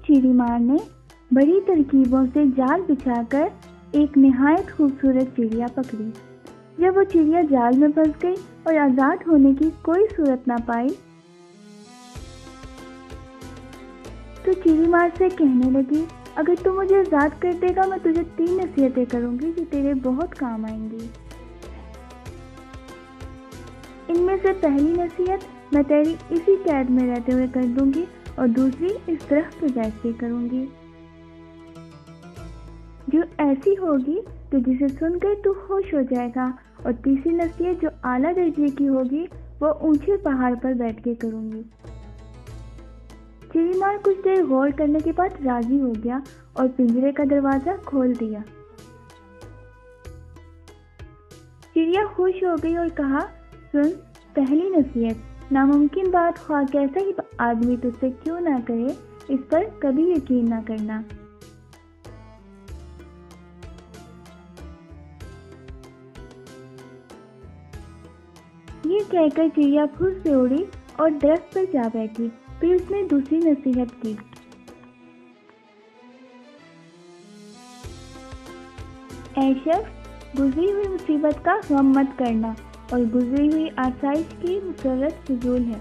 चिड़ी मार ने बड़ी तरकीबों से जाल बिछाकर एक निहायत खूबसूरत चिड़िया पकड़ी। जब वो चिड़िया जाल में फंस गई और आज़ाद होने की कोई सूरत ना पाई, तो चिड़ी मार से कहने लगी, अगर तू मुझे आज़ाद कर देगा मैं तुझे 3 नसीहतें करूँगी जो तेरे बहुत काम आएंगी। इनमें से पहली नसीहत मैं तेरी इसी कैद में रहते हुए कर दूंगी और दूसरी इस दरख्त पर बैठ के करूंगी, जो ऐसी होगी तो जिसे सुनकर तू खुश हो जाएगा, और तीसरी नसीहत जो आला दर्जे की होगी वो ऊंचे पहाड़ पर बैठ के करूंगी। चिड़ी मार कुछ देर गौर करने के बाद राजी हो गया और पिंजरे का दरवाजा खोल दिया। चिड़िया खुश हो गई और कहा, सुन, पहली नसीहत, नामुमकिन बात ख्वाह कैसा ही आदमी तुझसे क्यों ना करे, इस पर कभी यकीन ना करना। ये कहकर चिड़िया फुर्र से उड़ी और दरख्त पर जा बैठी। फिर उसने दूसरी नसीहत की, ऐ शख्स, गुजरी हुई मुसीबत का गम मत करना और गुजरी हुई आसाइश की मुसर्रत फिजूल है।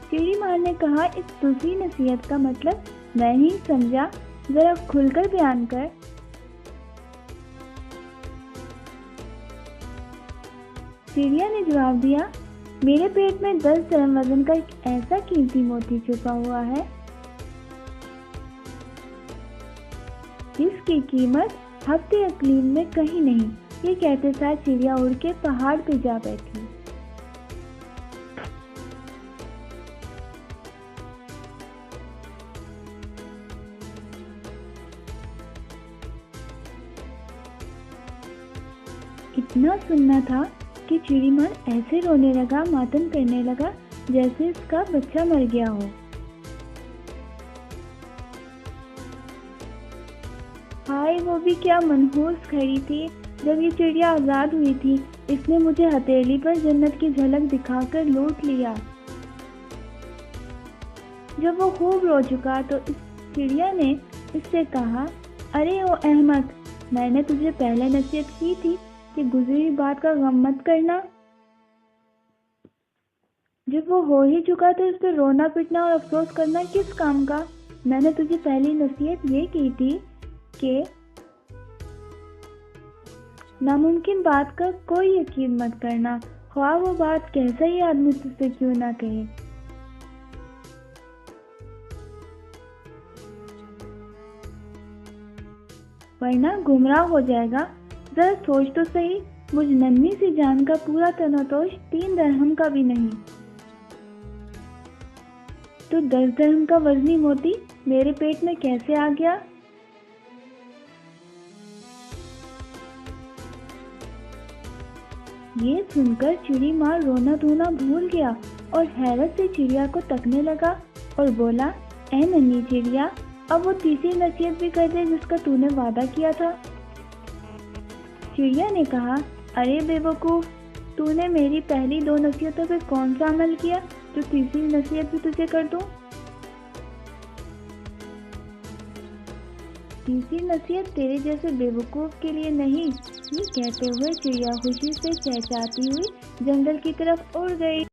चिड़ी मार ने कहा, इस दूसरी नसीहत का मतलब मैं ही समझा, जरा खुलकर बयान कर। चिड़िया ने जवाब दिया, मेरे पेट में 10 दरम वजन का एक ऐसा कीमती मोती छुपा हुआ है जिसकी कीमत हफ्ते अकलीम में कहीं नहीं। ये कहते साथ चिड़िया उड़ के पहाड़ पे जा बैठी। इतना सुनना था कि चिड़ी मार ऐसे रोने लगा, मातम करने लगा जैसे उसका बच्चा मर गया हो। हाय, वो भी क्या मनहूस खड़ी थी जब ये चिड़िया आज़ाद हुई थी। इसने मुझे हथेली पर जन्नत की झलक दिखाकर लूट लिया। जब वो खूब रो चुका तो इस चिड़िया ने इससे कहा, अरे ओ अहमद, मैंने तुझे पहले नसीहत की थी कि गुजरी बात का गम मत करना। जब वो हो ही चुका तो इस पर रोना पिटना और अफसोस करना किस काम का। मैंने तुझे पहली नसीहत ये की थी कि नामुमकिन बात का कोई यकीन मत करना, ख्वाह वो बात कैसा ही आदमी तुझसे क्यों ना कहे। वरना गुमराह हो जाएगा। जरा सोच तो सही, मुझ नन्ही सी जान का पूरा तनोतोष 3 दरहम का भी नहीं, तो 10 दरहम का वजनी मोती मेरे पेट में कैसे आ गया। ये सुनकर चिड़ी मार रोना धोना भूल गया और हैरत से चिड़िया को तकने लगा और बोला, ऐ नन्ही चिड़िया, अब वो तीसरी नसीहत भी कर दे जिसका तूने वादा किया था। चिड़िया ने कहा, अरे बेवकूफ़, तूने मेरी पहली 2 नसीहतों पे कौन सा अमल किया जो तीसरी नसीहत भी तुझे कर दूं। तीसरी नसीहत तेरे जैसे बेवकूफ़ के लिए नहीं। ये कहते हुए चिड़िया खुशी से चहचहाती हुई जंगल की तरफ उड़ गई।